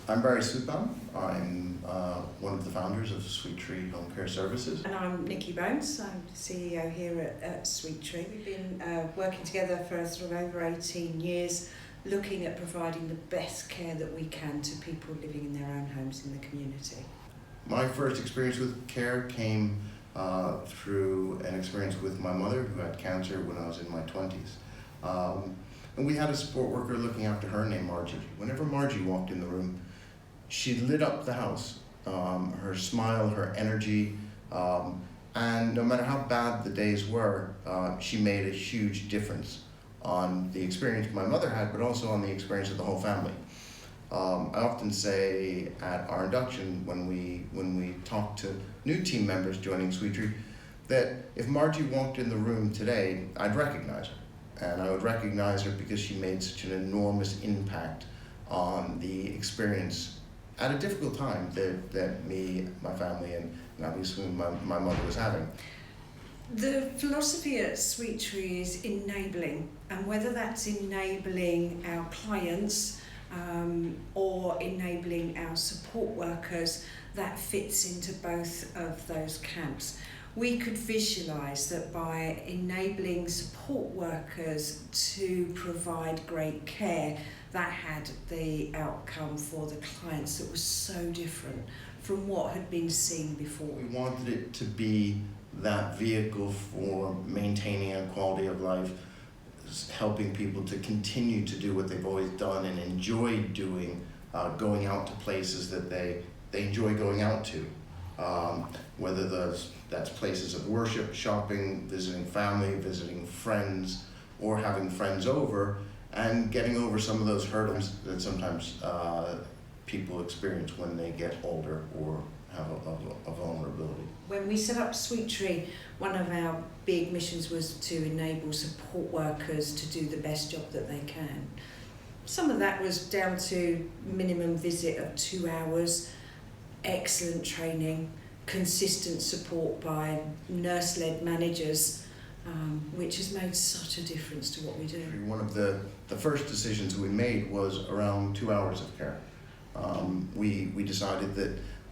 I'm Barry Sweetbaum. I'm one of the founders of Sweet Tree Home Care Services. And I'm Nicki Bones. I'm CEO here at Sweet Tree. We've been working together for sort of over 18 years, looking at providing the best care that we can to people living in their own homes in the community. My first experience with care came through an experience with my mother, who had cancer when I was in my 20s. And we had a support worker looking after her named Margie. Whenever Margie walked in the room, she lit up the house. Her smile, her energy, and no matter how bad the days were, she made a huge difference on the experience my mother had, but also on the experience of the whole family. I often say at our induction, when we talk to new team members joining Sweet Tree, that if Margie walked in the room today, I'd recognize her. And I would recognize her because she made such an enormous impact on the experience at a difficult time that me, my family, and obviously my mother was having. The philosophy at Sweet Tree is enabling, and whether that's enabling our clients or enabling our support workers, that fits into both of those camps. We could visualise that by enabling support workers to provide great care, that had the outcome for the clients that was so different from what had been seen before. We wanted it to be that vehicle for maintaining a quality of life, helping people to continue to do what they've always done and enjoy doing, going out to places that they enjoy going out to. Whether that's places of worship, shopping, visiting family, visiting friends, or having friends over, and getting over some of those hurdles that sometimes people experience when they get older or have a vulnerability. When we set up Sweet Tree, one of our big missions was to enable support workers to do the best job that they can. Some of that was down to minimum visit of 2 hours, excellent training, consistent support by nurse-led managers, which has made such a difference to what we do. One of the first decisions we made was around 2 hours of care. We decided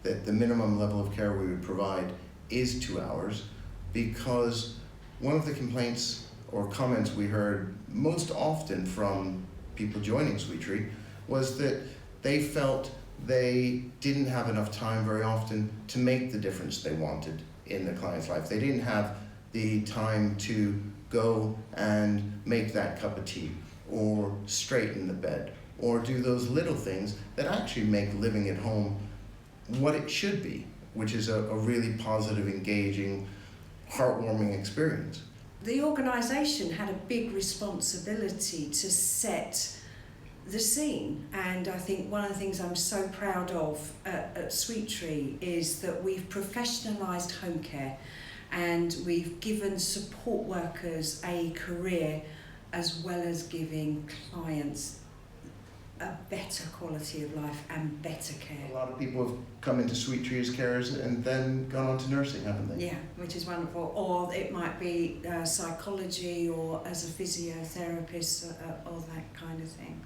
that the minimum level of care we would provide is 2 hours, because one of the complaints or comments we heard most often from people joining Sweet Tree was that they felt they didn't have enough time very often to make the difference they wanted in the client's life. They didn't have the time to go and make that cup of tea, or straighten the bed, or do those little things that actually make living at home what it should be, which is a really positive, engaging, heartwarming experience. The organisation had a big responsibility to set the scene, and I think one of the things I'm so proud of at Sweet Tree is that we've professionalised home care, and we've given support workers a career as well as giving clients a better quality of life and better care. A lot of people have come into Sweet Tree as carers and then gone on to nursing, haven't they? Yeah, which is wonderful. Or it might be psychology, or as a physiotherapist, or that kind of thing.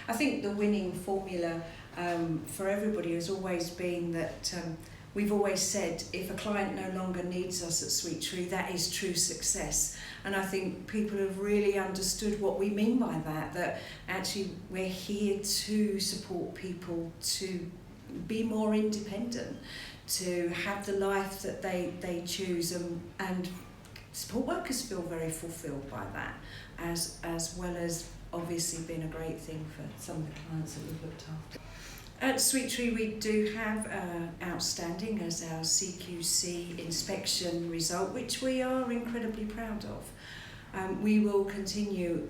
I think the winning formula for everybody has always been that we've always said, if a client no longer needs us at Sweet Tree, that is true success. And I think people have really understood what we mean by that actually we're here to support people to be more independent, to have the life that they choose, and support workers feel very fulfilled by that, as well as obviously been a great thing for some of the clients that we've looked after. At Sweet Tree, we do have outstanding as our CQC inspection result, which we are incredibly proud of. We will continue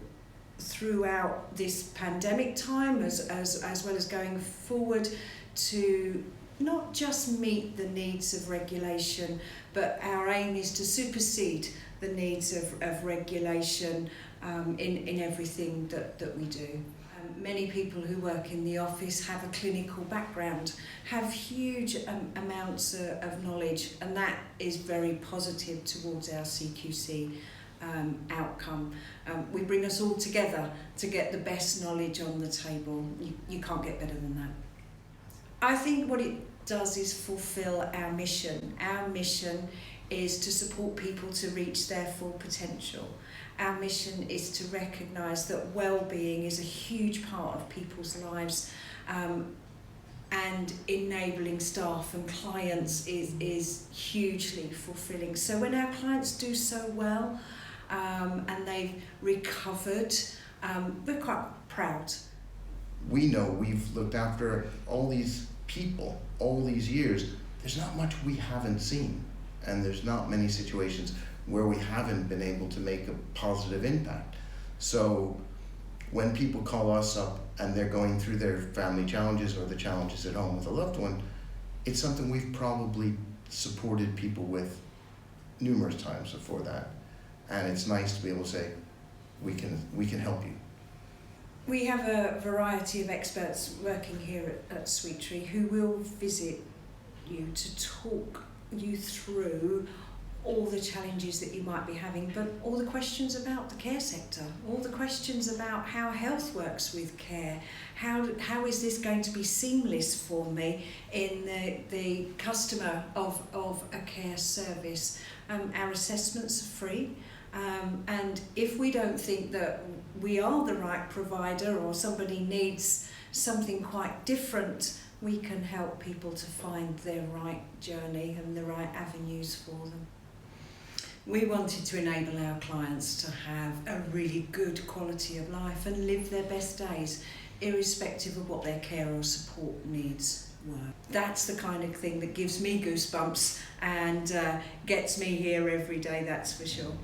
throughout this pandemic time, as well as going forward, to not just meet the needs of regulation, but our aim is to supersede the needs of regulation in everything that we do. Many people who work in the office have a clinical background, have huge amounts of knowledge, and that is very positive towards our CQC outcome. We bring us all together to get the best knowledge on the table. You can't get better than that. I think what it does is fulfil our mission. Our mission is to support people to reach their full potential. Our mission is to recognise that well-being is a huge part of people's lives, and enabling staff and clients is hugely fulfilling. So when our clients do so well, and they've recovered, we're quite proud. We know we've looked after all these people all these years. There's not much we haven't seen, and there's not many situations where we haven't been able to make a positive impact. So when people call us up and they're going through their family challenges or the challenges at home with a loved one, it's something we've probably supported people with numerous times before that. And it's nice to be able to say, we can help you. We have a variety of experts working here at Sweet Tree who will visit you to talk you through all the challenges that you might be having, but all the questions about the care sector, all the questions about how health works with care, how is this going to be seamless for me in the customer of a care service. Our assessments are free, and if we don't think that we are the right provider or somebody needs something quite different, we can help people to find their right journey and the right avenues for them. We wanted to enable our clients to have a really good quality of life and live their best days, irrespective of what their care or support needs were. That's the kind of thing that gives me goosebumps and gets me here every day, that's for sure.